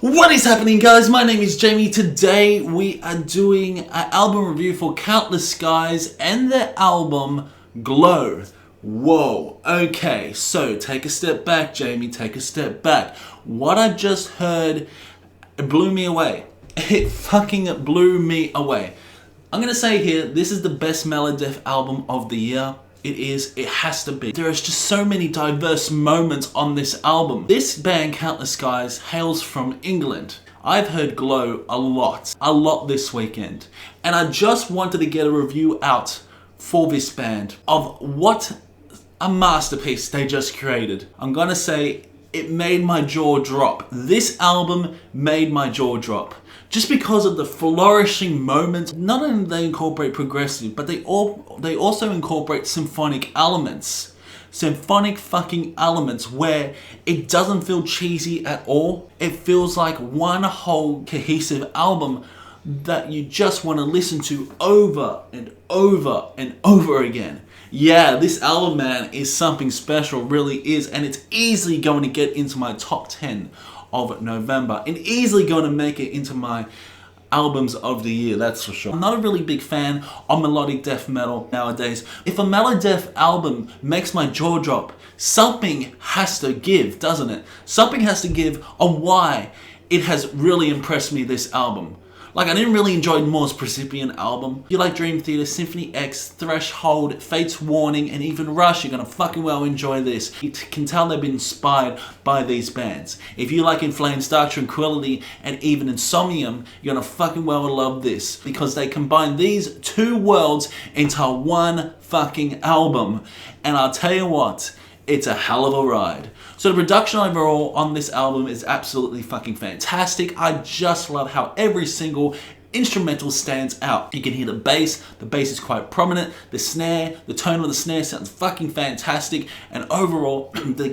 What is happening, guys? My name is Jamie. Today we are doing an album review for Countless Skies and their album Glow. Whoa, okay, so take a step back, Jamie, take a step back. What I've just heard, it blew me away. It fucking blew me away. I'm gonna say here, this is the best melodic album of the year. It is, it has to be. There is just so many diverse moments on this album. This band, Countless Skies, hails from England. I've heard Glow a lot this weekend. And I just wanted to get a review out for this band of what a masterpiece they just created. I'm gonna say it made my jaw drop. This album made my jaw drop. Just because of the flourishing moments. Not only do they incorporate progressive, but they also incorporate symphonic elements. Symphonic fucking elements where it doesn't feel cheesy at all. It feels like one whole cohesive album that you just want to listen to over and over and over again. Yeah, this album, man, is something special, really is, and it's easily going to get into my top 10 of November, and easily going to make it into my albums of the year, that's for sure. I'm not a really big fan of melodic death metal nowadays. If a melodic death album makes my jaw drop, something has to give, doesn't it? Something has to give on why it has really impressed me, this album. Like, I didn't really enjoy Moore's Precipient album. If you like Dream Theater, Symphony X, Threshold, Fate's Warning, and even Rush, you're gonna fucking well enjoy this. You can tell they've been inspired by these bands. If you like In Flames, Dark Tranquillity, and even Insomnium, you're gonna fucking well love this. Because they combine these two worlds into one fucking album. And I'll tell you what, it's a hell of a ride. So the production overall on this album is absolutely fucking fantastic. I just love how every single instrumental stands out. You can hear the bass is quite prominent, the snare, the tone of the snare sounds fucking fantastic, and overall, the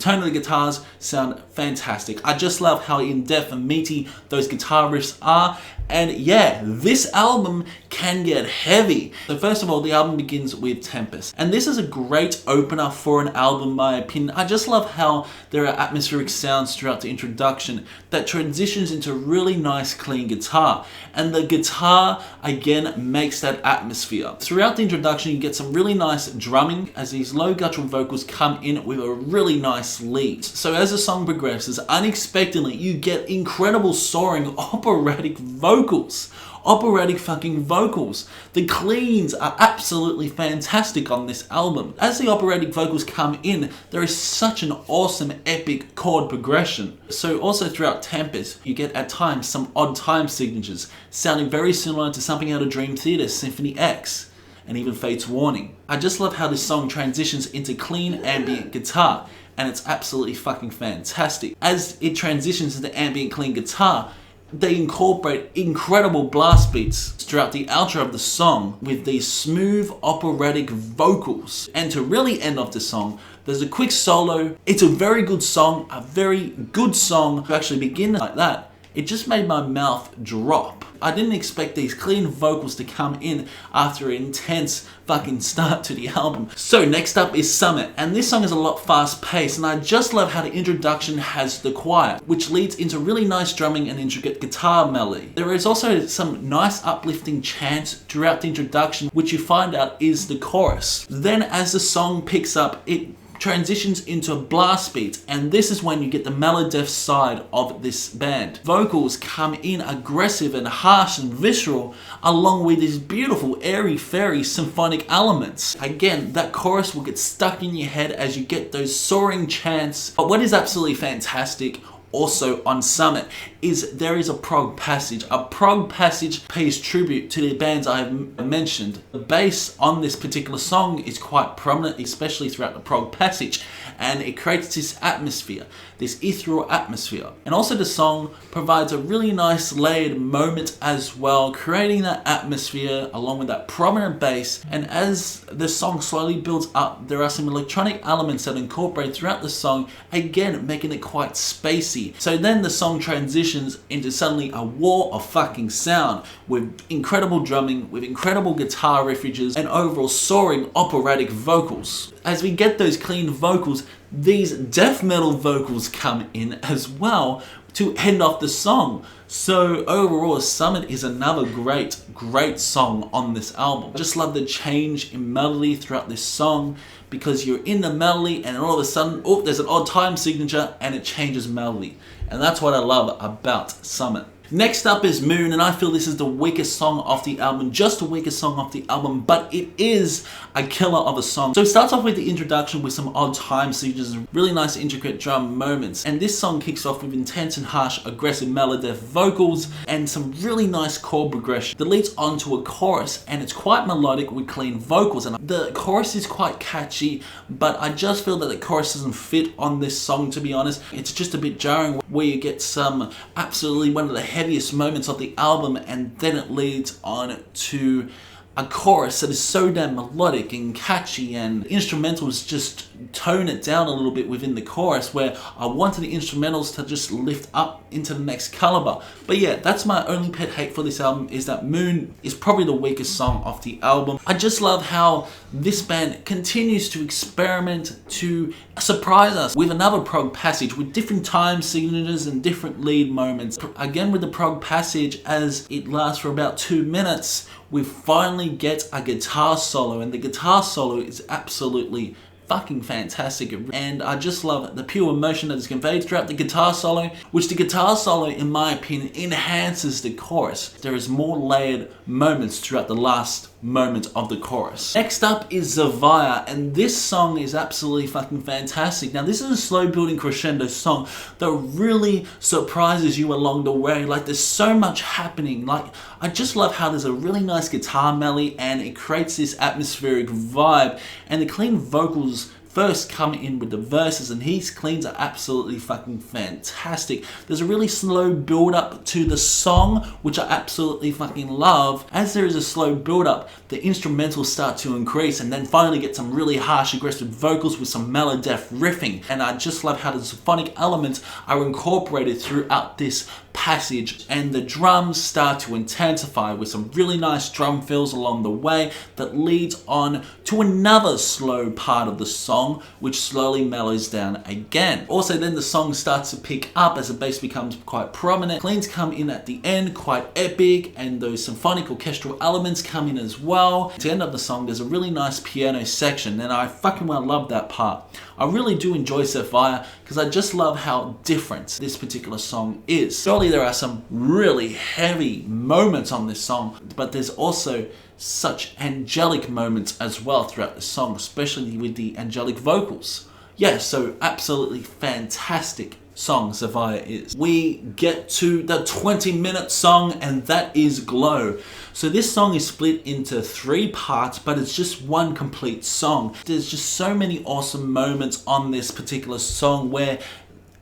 tone of the guitars sound fantastic. I just love how in-depth and meaty those guitar riffs are, and yeah, this album can get heavy. So first of all, the album begins with Tempest, and this is a great opener for an album in my opinion. I just love how there are atmospheric sounds throughout the introduction that transitions into really nice clean guitar, and the guitar again makes that atmosphere. Throughout the introduction you get some really nice drumming as these low guttural vocals come in with a really nice lead. So as the song progresses, unexpectedly you get incredible soaring operatic vocals. Operatic fucking vocals. The cleans are absolutely fantastic on this album. As the operatic vocals come in, there is such an awesome epic chord progression. So also throughout Tempest, you get at times some odd time signatures, sounding very similar to something out of Dream Theater, Symphony X, and even Fate's Warning. I just love how this song transitions into clean ambient guitar, and it's absolutely fucking fantastic. As it transitions into ambient clean guitar, they incorporate incredible blast beats throughout the outro of the song with these smooth operatic vocals. And to really end off the song, there's a quick solo. It's a very good song, to actually begin like that. It just made my mouth drop. I didn't expect these clean vocals to come in after an intense fucking start to the album. So next up is Summit, and this song is a lot fast paced, and I just love how the introduction has the choir, which leads into really nice drumming and intricate guitar melody. There is also some nice uplifting chants throughout the introduction, which you find out is the chorus. Then as the song picks up, it transitions into blast beats, and this is when you get the melodic side of this band. Vocals come in aggressive and harsh and visceral, along with these beautiful airy-fairy symphonic elements. Again, that chorus will get stuck in your head as you get those soaring chants. But what is absolutely fantastic also on Summit is there is a Prog Passage. A Prog Passage pays tribute to the bands I have mentioned. The bass on this particular song is quite prominent, especially throughout the Prog Passage, and it creates this atmosphere, this ethereal atmosphere. And also the song provides a really nice layered moment as well, creating that atmosphere along with that prominent bass. And as the song slowly builds up, there are some electronic elements that incorporate throughout the song, again making it quite spacey. So then the song transitions into suddenly a wall of fucking sound with incredible drumming, with incredible guitar riffrages, and overall soaring operatic vocals. As we get those clean vocals, these death metal vocals come in as well to end off the song. So overall, Summit is another great song on this album. I just love the change in melody throughout this song, because you're in the melody and all of a sudden, oh, there's an odd time signature and it changes melody. And that's what I love about Summit. Next up is Moon, and I feel this is the weakest song off the album, just the weakest song off the album, but it is a killer of a song. So it starts off with the introduction with some odd time signatures, really nice intricate drum moments, and this song kicks off with intense and harsh, aggressive melodic vocals and some really nice chord progression that leads onto a chorus, and it's quite melodic with clean vocals, and the chorus is quite catchy, but I just feel that the chorus doesn't fit on this song, to be honest. It's just a bit jarring, where you get some absolutely one of the heaviest moments of the album, and then it leads on to a chorus that is so damn melodic and catchy, and instrumentals just tone it down a little bit within the chorus, where I wanted the instrumentals to just lift up into the next caliber. But yeah, that's my only pet hate for this album, is that Moon is probably the weakest song off the album. I just love how this band continues to experiment to surprise us with another Prog Passage with different time signatures and different lead moments. Again with the Prog Passage, as it lasts for about 2 minutes, we finally get a guitar solo, and the guitar solo is absolutely fucking fantastic, and I just love the pure emotion that is conveyed throughout the guitar solo, which the guitar solo, in my opinion, enhances the chorus. There is more layered moments throughout the last moment of the chorus. Next up is Zephyr, and this song is absolutely fucking fantastic. Now this is a slow building crescendo song that really surprises you along the way. Like, there's so much happening. Like, I just love how there's a really nice guitar melody and it creates this atmospheric vibe, and the clean vocals first come in with the verses, and his cleans are absolutely fucking fantastic. There's a really slow build up to the song, which I absolutely fucking love. As there is a slow build up, the instrumentals start to increase, and then finally get some really harsh aggressive vocals with some melodic riffing. And I just love how the symphonic elements are incorporated throughout this passage, and the drums start to intensify with some really nice drum fills along the way that leads on to another slow part of the song, which slowly mellows down again. Also, then the song starts to pick up as the bass becomes quite prominent. Cleans come in at the end, quite epic, and those symphonic orchestral elements come in as well. At the end of the song, there's a really nice piano section, and I fucking well love that part. I really do enjoy Zephyr because I just love how different this particular song is. Surely there are some really heavy moments on this song, but there's also such angelic moments as well throughout the song, especially with the angelic vocals. Yeah, so absolutely fantastic song Zephyr is. We get to the 20-minute song, and that is Glow. So this song is split into 3 parts, but it's just one complete song. There's just so many awesome moments on this particular song, where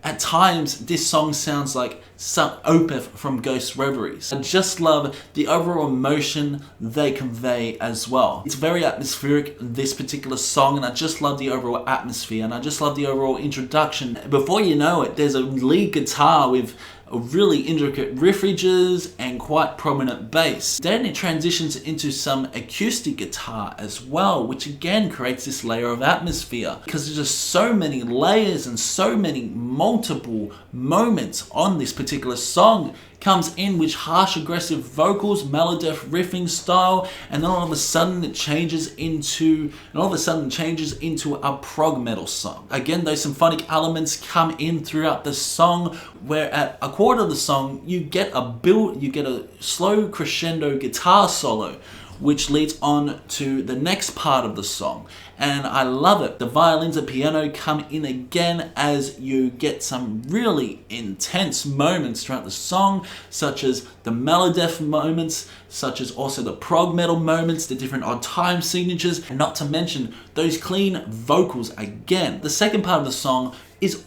at times this song sounds like some Opeth from Ghost Reveries. I just love the overall emotion they convey as well. It's very atmospheric, this particular song, and I just love the overall atmosphere, and I just love the overall introduction. Before you know it, there's a lead guitar with really intricate riffrages and quite prominent bass. Then it transitions into some acoustic guitar as well, which again creates this layer of atmosphere, because there's just so many layers and so many multiple moments on this particular song. Comes in with harsh aggressive vocals, melodic riffing style, and then all of a sudden it changes into a prog metal song. Again, those symphonic elements come in throughout the song, where at a quarter of the song you get a slow crescendo guitar solo, which leads on to the next part of the song, and I love it. The violins and piano come in again as you get some really intense moments throughout the song, such as the melodic moments, such as also the prog metal moments, the different odd time signatures, and not to mention those clean vocals again. The second part of the song is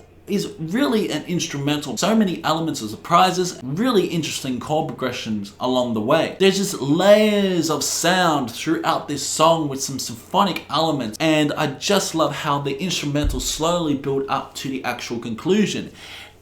really an instrumental. So many elements of surprises, really interesting chord progressions along the way. There's just layers of sound throughout this song with some symphonic elements, and I just love how the instrumentals slowly build up to the actual conclusion.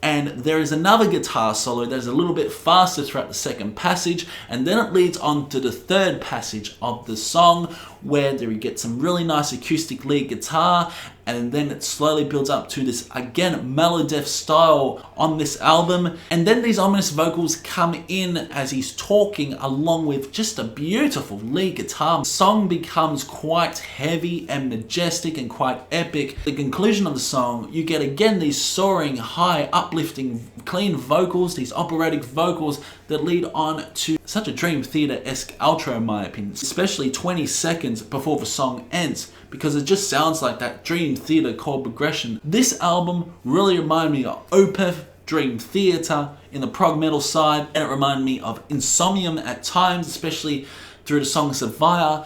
And there is another guitar solo that's a little bit faster throughout the second passage, and then it leads on to the third passage of the song, where you get some really nice acoustic lead guitar, and then it slowly builds up to this, again, melodic style on this album. And then these ominous vocals come in as he's talking, along with just a beautiful lead guitar. The song becomes quite heavy and majestic and quite epic. The conclusion of the song, you get again these soaring, high, uplifting, clean vocals, these operatic vocals that lead on to such a Dream Theater-esque outro, in my opinion, especially 20 seconds before the song ends, because it just sounds like that Dream Theater chord progression. This album really reminded me of Opeth, Dream Theater in the prog metal side, and it reminded me of Insomnium at times, especially through the song Zephyr,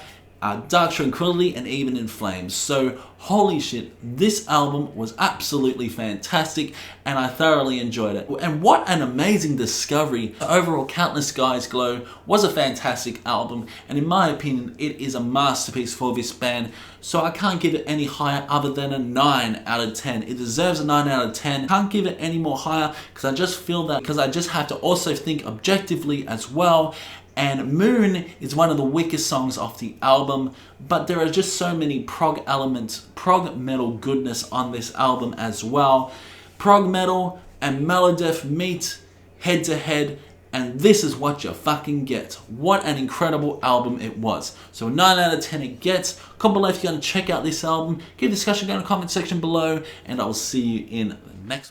Dark Tranquility, and even In Flames. So holy shit, this album was absolutely fantastic and I thoroughly enjoyed it. And what an amazing discovery. Overall, Countless Skies Glow was a fantastic album, and in my opinion it is a masterpiece for this band, so I can't give it any higher other than a 9 out of 10. It deserves a 9 out of 10. Can't give it any more higher because I just feel that, because I just have to also think objectively as well. And Moon is one of the weakest songs off the album, but there are just so many prog elements, prog metal goodness on this album as well. Prog metal and melodic meet head to head, and this is what you fucking get. What an incredible album it was. So 9 out of 10 it gets. Comment below if you're going to check out this album. Give a discussion down in the comment section below, and I will see you in the next one.